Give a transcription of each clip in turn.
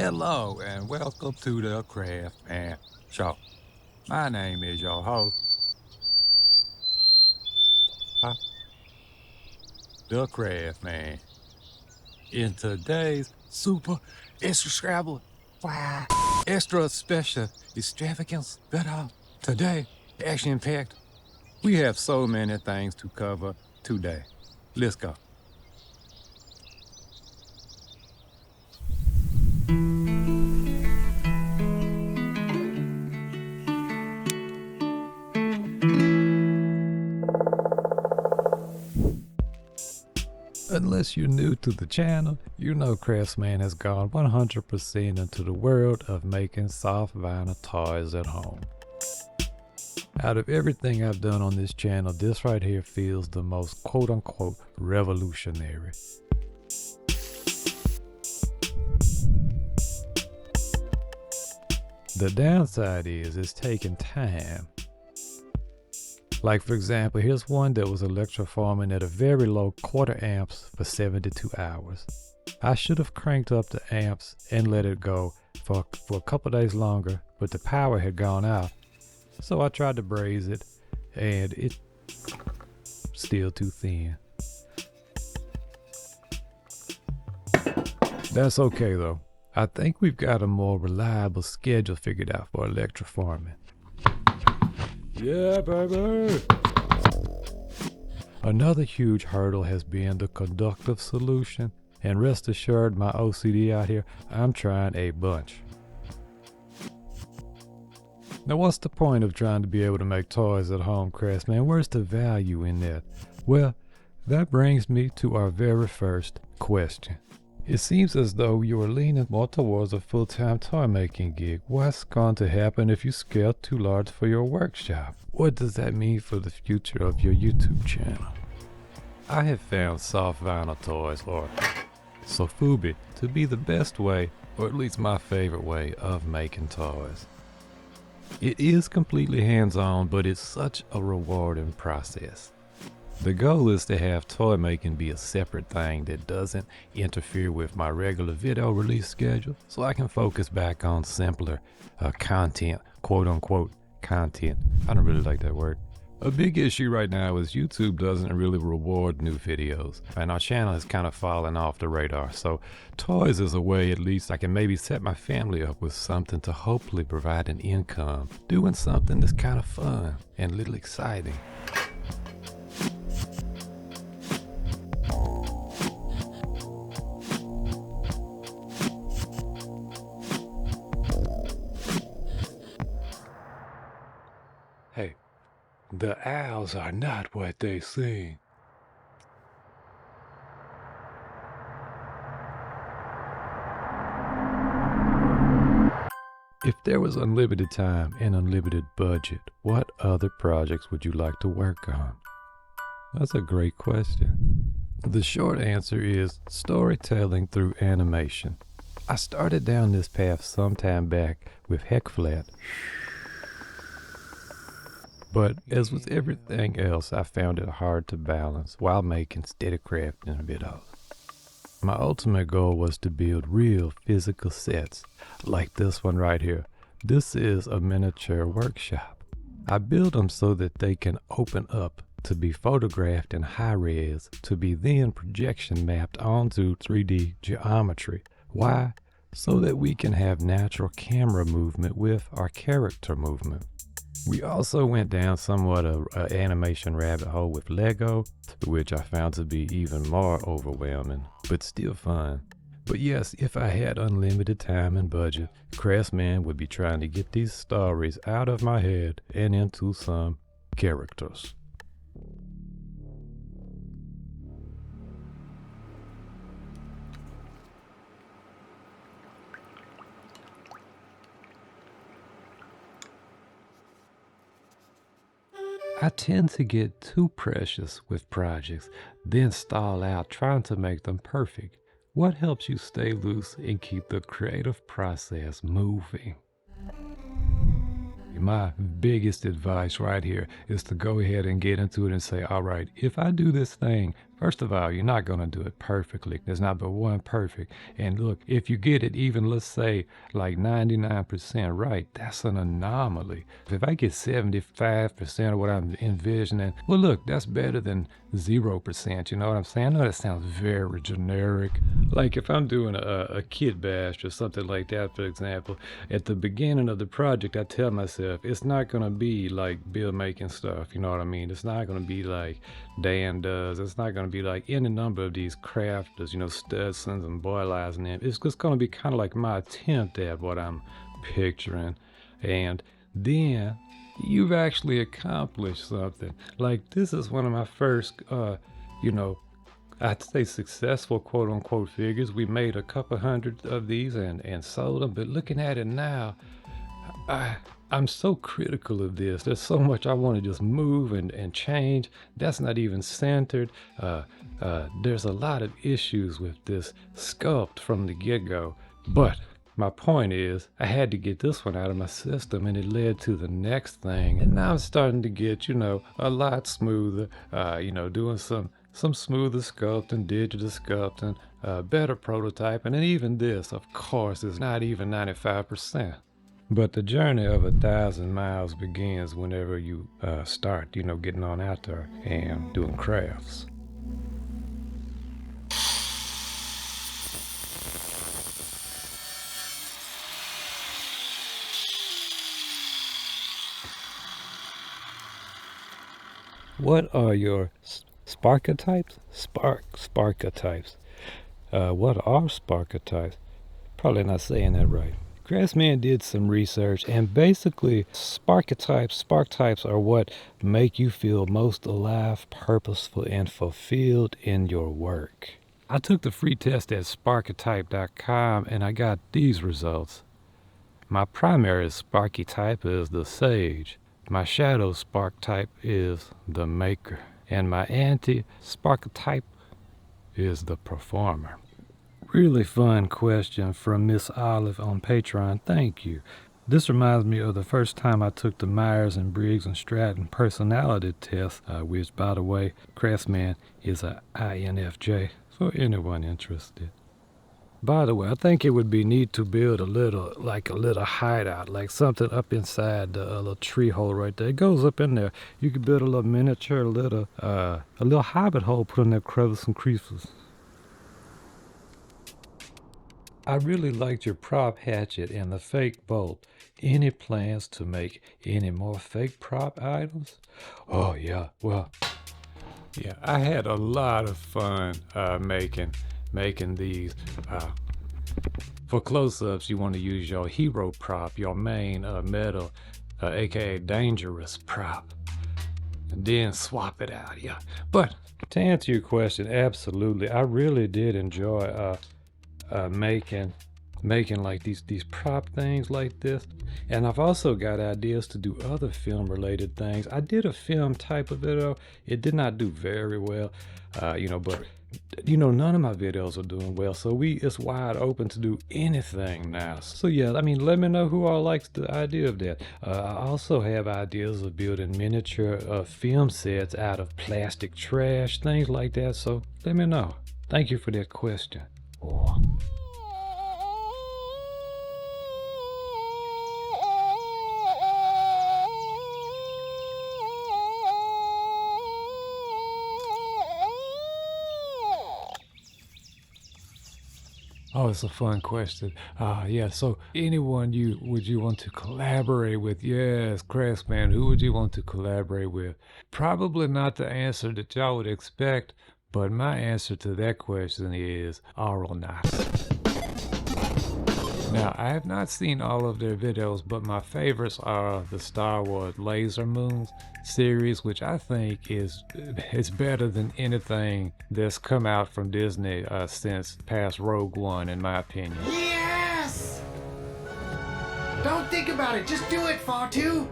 Hello and welcome to the Crafsman Show. My name is your host, the Crafsman. In today's super extra scrabble, wow, extra special extravagance, better today, action packed. We have so many things to cover today. Let's go. Unless you're new to the channel, you know Crafsman has gone 100% into the world of making soft vinyl toys at home. Out of everything I've done on this channel, this right here feels the most quote-unquote revolutionary. The downside is it's taking time. Like for example, here's one that was electroforming at a very low 1/4 amps for 72 hours. I should have cranked up the amps and let it go for a couple days longer, but the power had gone out. So I tried to braze it and it's still too thin. That's okay though. I think we've got a more reliable schedule figured out for electroforming. Yeah, baby! Another huge hurdle has been the conductive solution, and rest assured my OCD out here, I'm trying a bunch. Now what's the point of trying to be able to make toys at home, Craftsman? Where's the value in that? Well, that brings me to our very first question. It seems as though you are leaning more towards a full-time toy making gig. What's going to happen if you scale too large for your workshop? What does that mean for the future of your YouTube channel? I have found soft vinyl toys, or sofubi, to be the best way, or at least my favorite way, of making toys. It is completely hands-on, but it's such a rewarding process. The goal is to have toy making be a separate thing that doesn't interfere with my regular video release schedule, so I can focus back on simpler content, quote-unquote content. I don't really like that word. A big issue right now is YouTube doesn't really reward new videos, and our channel has kind of fallen off the radar, so toys is a way at least I can maybe set my family up with something to hopefully provide an income, doing something that's kind of fun and a little exciting. Hey, the owls are not what they seem. If there was unlimited time and unlimited budget, what other projects would you like to work on? That's a great question. The short answer is storytelling through animation. I started down this path some time back with Heckflat. But as with everything else, I found it hard to balance while making steady crafting videos. My ultimate goal was to build real physical sets, like this one right here. This is a miniature workshop. I build them so that they can open up to be photographed in high res, to be then projection mapped onto 3D geometry. Why? So that we can have natural camera movement with our character movement. We also went down somewhat an animation rabbit hole with Lego, which I found to be even more overwhelming, but still fun. But yes, if I had unlimited time and budget, Crafsman would be trying to get these stories out of my head and into some characters. I tend to get too precious with projects, then stall out trying to make them perfect. What helps you stay loose and keep the creative process moving? My biggest advice right here is to go ahead and get into it and say, all right, if I do this thing, First of all, you're not going to do it perfectly. There's not but one perfect. And look, if you get it even, let's say, like 99% right, that's an anomaly. If I get 75% of what I'm envisioning, well, look, that's better than 0%. You know what I'm saying? I know that sounds very generic. Like if I'm doing a kit bash or something like that, for example, at the beginning of the project, I tell myself it's not going to be like bill making stuff. You know what I mean? It's not going to be like Dan does. It's not going to be like any number of these crafters, you know, Studsons and Boilers and them. It's just going to be kind of like my attempt at what I'm picturing. And then you've actually accomplished something. Like this is one of my first, you know, I'd say successful quote unquote figures. We made a couple hundred of these and sold them. But looking at it now, I'm so critical of this. There's so much I want to just move and change. That's not even centered. There's a lot of issues with this sculpt from the get-go. But my point is, I had to get this one out of my system, and it led to the next thing. And now I'm starting to get, you know, a lot smoother, you know, doing some smoother sculpting, digital sculpting, better prototyping, and even this, of course, is not even 95%. But the journey of 1,000 miles begins whenever you start, you know, getting on out there and doing crafts. What are your sparketypes? Sparketypes. What are sparketypes? Probably not saying that right. Crafsman did some research, and basically spark types are what make you feel most alive, purposeful, and fulfilled in your work. I took the free test at sparketype.com and I got these results. My primary sparky type is the Sage. My shadow spark type is the Maker. And my anti-spark type is the Performer. Really fun question from Miss Olive on Patreon. Thank you. This reminds me of the first time I took the Myers and Briggs and Stratton personality test, which, by the way, Crafsman is a INFJ for anyone interested. By the way, I think it would be neat to build a little hideout, like something up inside the little tree hole right there. It goes up in there. You could build a little miniature, a little hobbit hole, put in there crevices and creases. I really liked your prop hatchet and the fake bolt. Any plans to make any more fake prop items? Oh yeah, well, yeah, I had a lot of fun making these. For close-ups, you want to use your hero prop, your main metal, aka dangerous prop, and then swap it out. Yeah, but to answer your question, absolutely, I really did enjoy making like these prop things like this. And I've also got ideas to do other film related things. I did a film type of video. It did not do very well, you know, but you know, none of my videos are doing well, so it's wide open to do anything now. So yeah, I mean, let me know who all likes the idea of that. I also have ideas of building miniature film sets out of plastic trash, things like that, so let me know. Thank you for that question. Oh, it's a fun question. Yeah, so anyone would you want to collaborate with? Yes, Crafsman, who would you want to collaborate with? Probably not the answer that y'all would expect, but my answer to that question is Aeronauts. Now, I have not seen all of their videos, but my favorites are the Star Wars Laser Moons series, which I think is better than anything that's come out from Disney since past Rogue One, in my opinion. Yes! Don't think about it, just do it, Fatu!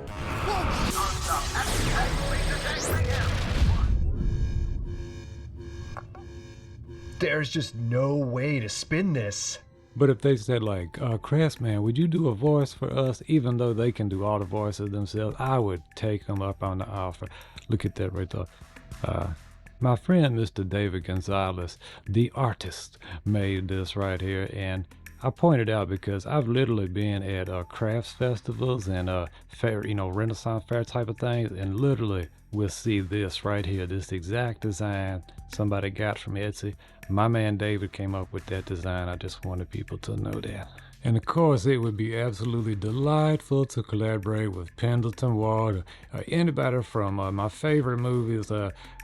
There's just no way to spin this. But if they said like, Crafsman, would you do a voice for us? Even though they can do all the voices themselves, I would take them up on the offer. Look at that right there. My friend Mr. David Gonzalez, the artist, made this right here, and I pointed out because I've literally been at crafts festivals and fair, Renaissance fair type of things, and literally we'll see this right here, this exact design somebody got from Etsy. My man David came up with that design. I just wanted people to know that. And of course, it would be absolutely delightful to collaborate with Pendleton Ward, or anybody from my favorite movies,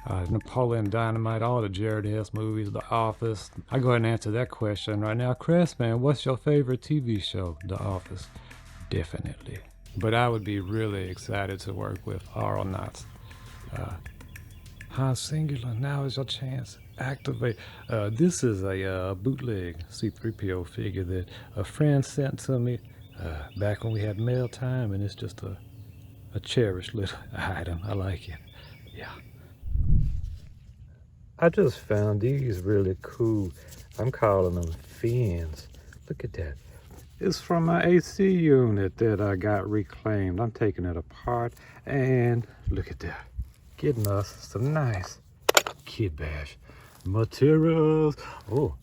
Napoleon Dynamite, all the Jared Hess movies, The Office. I go ahead and answer that question right now. Crafsman, what's your favorite TV show? The Office. Definitely. But I would be really excited to work with Aeronauts. Singular, now is your chance. Activate. This is a bootleg C-3PO figure that a friend sent to me back when we had mail time, and it's just a cherished little item. I like it. Yeah. I just found these really cool. I'm calling them fins. Look at that. It's from my AC unit that I got reclaimed. I'm taking it apart, and look at that. Getting us some nice Kid Bash materials. Oh,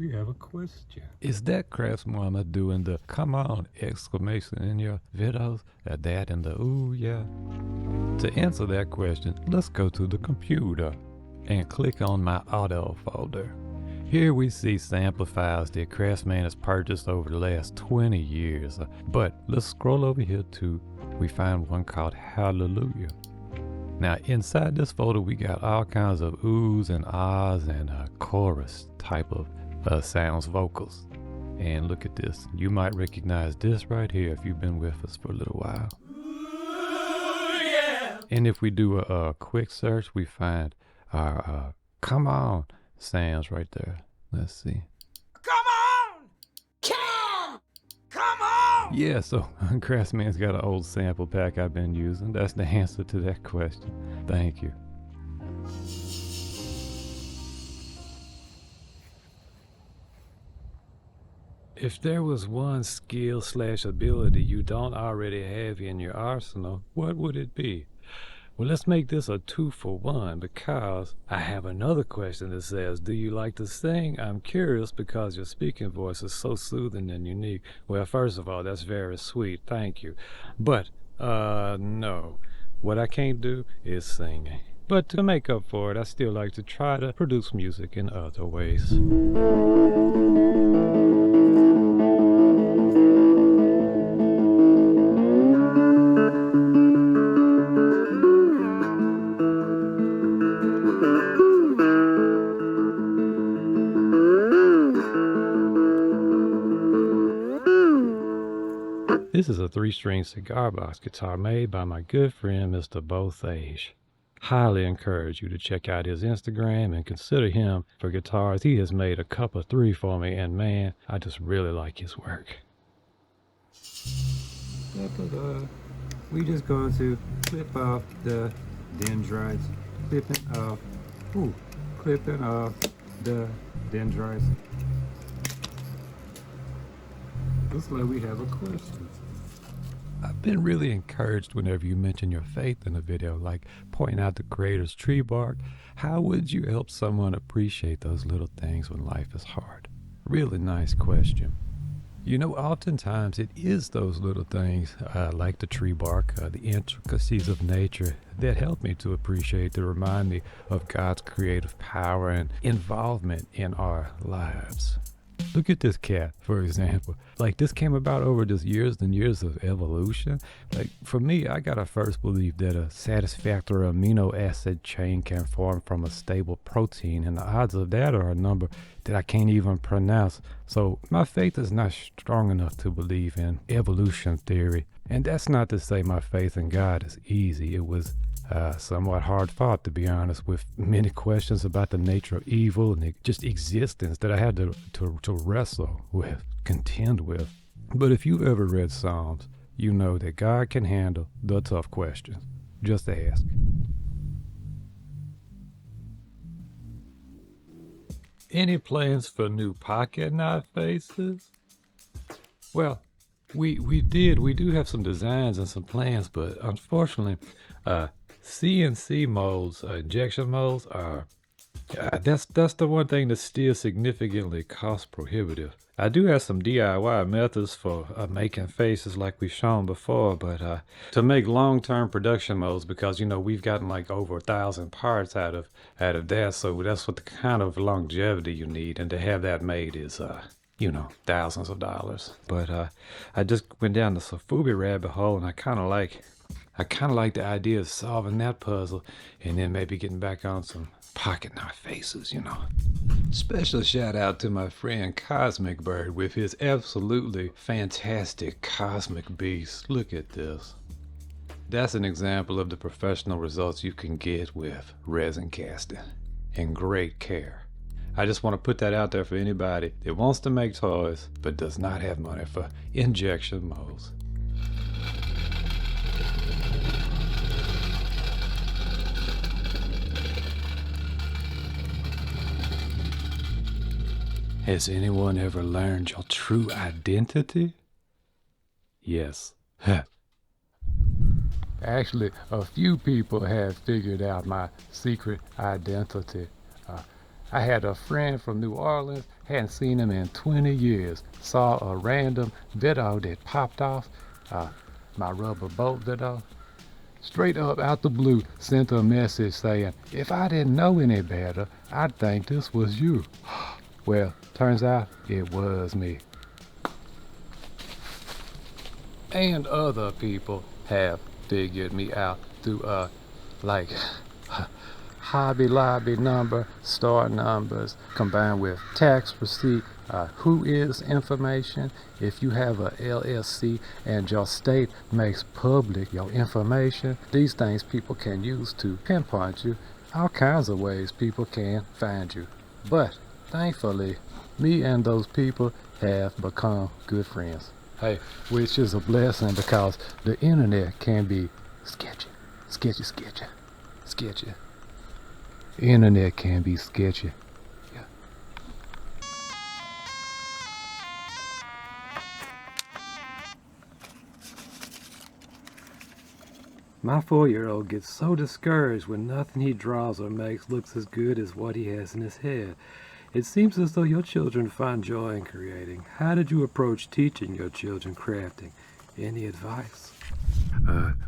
we have a question. Is that Crafsman doing the come on exclamation in your videos? That and the ooh yeah? To answer that question, let's go to the computer and click on my auto folder. Here we see sample files that Crafsman has purchased over the last 20 years. But let's scroll over here too. We find one called Hallelujah. Now inside this folder we got all kinds of oohs and ahs and chorus type of sounds, vocals. And look at this. You might recognize this right here if you've been with us for a little while. Ooh, yeah. And if we do a quick search, we find our come on sounds right there. Let's see. Come on! Come on! Yeah, so Craftsman's got an old sample pack I've been using. That's the answer to that question. Thank you. If there was one skill/ability you don't already have in your arsenal, what would it be? Well, let's make this a 2-for-1 because I have another question that says, do you like to sing? I'm curious because your speaking voice is so soothing and unique. Well, first of all, that's very sweet. Thank you. But, no. What I can't do is singing. But to make up for it, I still like to try to produce music in other ways. This is a 3-string cigar box guitar made by my good friend Mr. Bothage. Highly encourage you to check out his Instagram and consider him for guitars. He has made a couple 3 for me, and man, I just really like his work. We just going to clip off the dendrites, clipping off the dendrites. Looks like we have a question. I've been really encouraged whenever you mention your faith in a video, like pointing out the creator's tree bark. How would you help someone appreciate those little things when life is hard? Really nice question. You know, oftentimes it is those little things, like the tree bark, the intricacies of nature, that help me to appreciate, to remind me of God's creative power and involvement in our lives. Look at this cat, for example. Like, this came about over just years and years of evolution. Like, for me, I gotta first believe that a satisfactory amino acid chain can form from a stable protein, and the odds of that are a number that I can't even pronounce. So my faith is not strong enough to believe in evolution theory. And that's not to say my faith in God is easy. It was somewhat hard fought, to be honest, with many questions about the nature of evil and just existence that I had to wrestle with, contend with. But if you've ever read Psalms, you know that God can handle the tough questions. Just ask. Any plans for new Pocketnaut faces? Well, we do have some designs and some plans, but unfortunately, CNC molds, injection molds are that's the one thing that's still significantly cost prohibitive. I do have some DIY methods for making faces like we've shown before, but to make long-term production molds, because we've gotten like over 1,000 parts out of that, so that's what the kind of longevity you need, and to have that made is thousands of dollars. But I just went down the Sofubi rabbit hole, and I kind of like the idea of solving that puzzle, and then maybe getting back on some Pocketnaut faces. Special shout out to my friend Cosmic Bird with his absolutely fantastic cosmic beast. Look at this. That's an example of the professional results you can get with resin casting and great care. I just want to put that out there for anybody that wants to make toys but does not have money for injection molds. Has anyone ever learned your true identity? Yes. Actually, a few people have figured out my secret identity. I had a friend from New Orleans, hadn't seen him in 20 years, saw a random video that popped off, my rubber boat video. Straight up out the blue, sent a message saying, if I didn't know any better, I'd think this was you. Well, turns out it was me. And other people have figured me out through like Hobby Lobby number, store numbers, combined with tax receipt, who is information. If you have a LLC and your state makes public your information, these things people can use to pinpoint you. All kinds of ways people can find you. But thankfully, me and those people have become good friends. Hey, which is a blessing because the internet can be sketchy. Internet can be sketchy. Yeah. My 4-year-old gets so discouraged when nothing he draws or makes looks as good as what he has in his head. It seems as though your children find joy in creating. How did you approach teaching your children crafting? Any advice?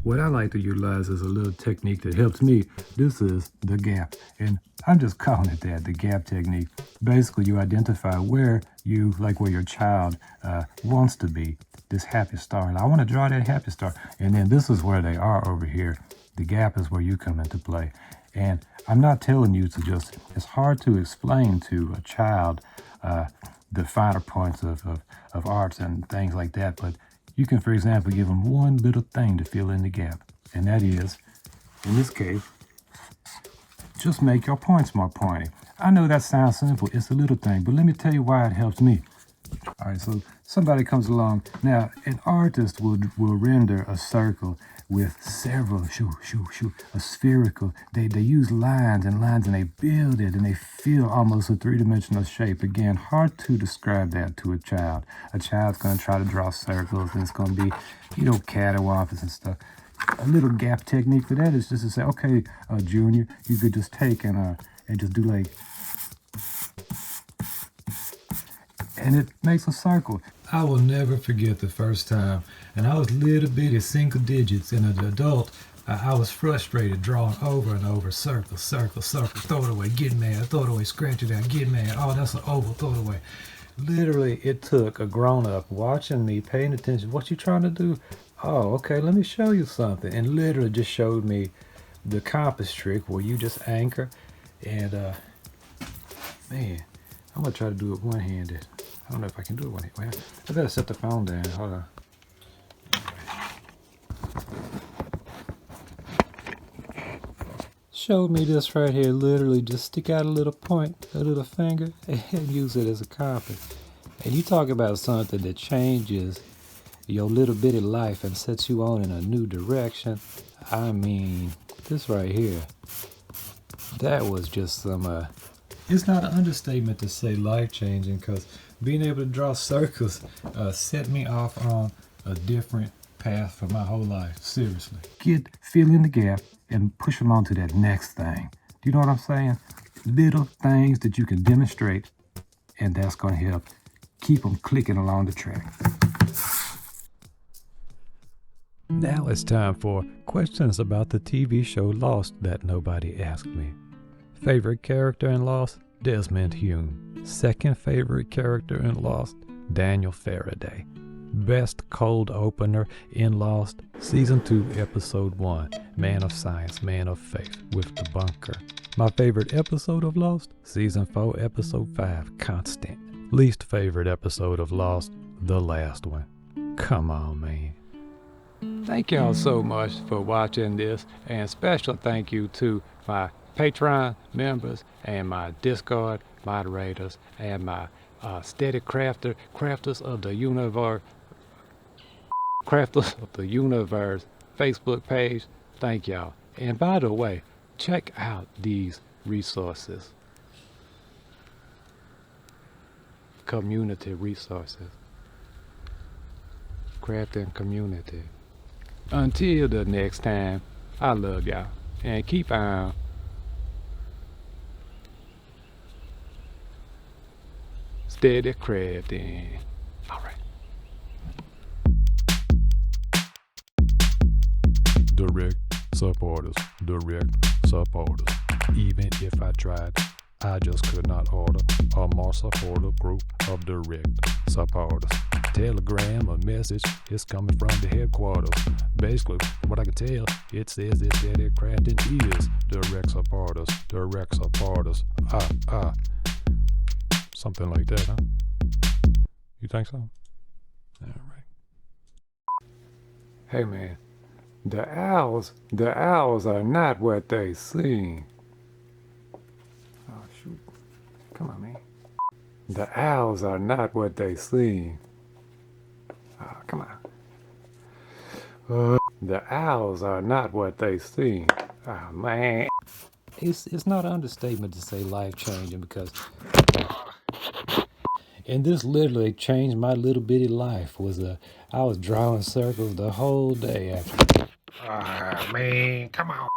What I like to utilize is a little technique that helps me. This is the gap, and I'm just calling it that, the gap technique. Basically, you identify where your child wants to be, this happy star. And I want to draw that happy star, and then this is where they are over here. The gap is where you come into play. And I'm not telling you to just, it's hard to explain to a child the finer points of arts and things like that, but you can, for example, give them one little thing to fill in the gap. And that is, in this case, just make your points more pointy. I know that sounds simple, it's a little thing, but let me tell you why it helps me. All right, so somebody comes along. Now, an artist will render a circle with several, a spherical. They use lines and they build it and they feel almost a three-dimensional shape. Again, hard to describe that to a child. A child's going to try to draw circles and it's going to be, cattywampus and stuff. A little gap technique for that is just to say, okay, Junior, you could just take and just do like, and it makes a circle. I will never forget the first time, and I was little bitty single digits, and an adult, I was frustrated drawing over and over, circle, throw it away, get mad, throw it away, scratch it out, get mad, oh, that's an oval, throw it away. Literally, it took a grown-up watching me, paying attention, what you trying to do? Oh, okay, let me show you something, and literally just showed me the compass trick where you just anchor, and man, I'm gonna try to do it one-handed. I don't know if I can do it one-handed. I better set the phone down. Hold on. Showed me this right here. Literally, just stick out a little point, a little finger, and use it as a compass. And you talk about something that changes your little bitty life and sets you on in a new direction. I mean, this right here. That was just some. It's not an understatement to say life-changing, because being able to draw circles set me off on a different path for my whole life. Seriously. Fill in the gap, and push them on to that next thing. Do you know what I'm saying? Little things that you can demonstrate, and that's going to help keep them clicking along the track. Now it's time for questions about the TV show Lost that nobody asked me. Favorite character in Lost? Desmond Hume. Second favorite character in Lost? Daniel Faraday. Best cold opener in Lost? Season 2, Episode 1, Man of Science, Man of Faith with the bunker. My favorite episode of Lost? Season 4, Episode 5, Constant. Least favorite episode of Lost? The last one. Come on, man. Thank y'all so much for watching this, and special thank you to my Patreon members and my Discord moderators and my steady crafters of the universe Facebook page. Thank y'all. And by the way, check out these resources. Community resources. Crafting community. Until the next time, I love y'all. And keep on steady crafting. All right. Direct supporters. Even if I tried, I just could not order a more supportive group of direct supporters. Telegram or message is coming from the headquarters. Basically, what I can tell, it says that Steady Crafting is direct supporters. Something like that, huh? You think so? All right. Hey man, the owls are not what they seem. Oh shoot. Come on, man. The owls are not what they seem. Oh, come on. The owls are not what they seem. Oh man. It's not an understatement to say life-changing, because and this literally changed my little bitty life. I was drawing circles the whole day after. Ah man, come on.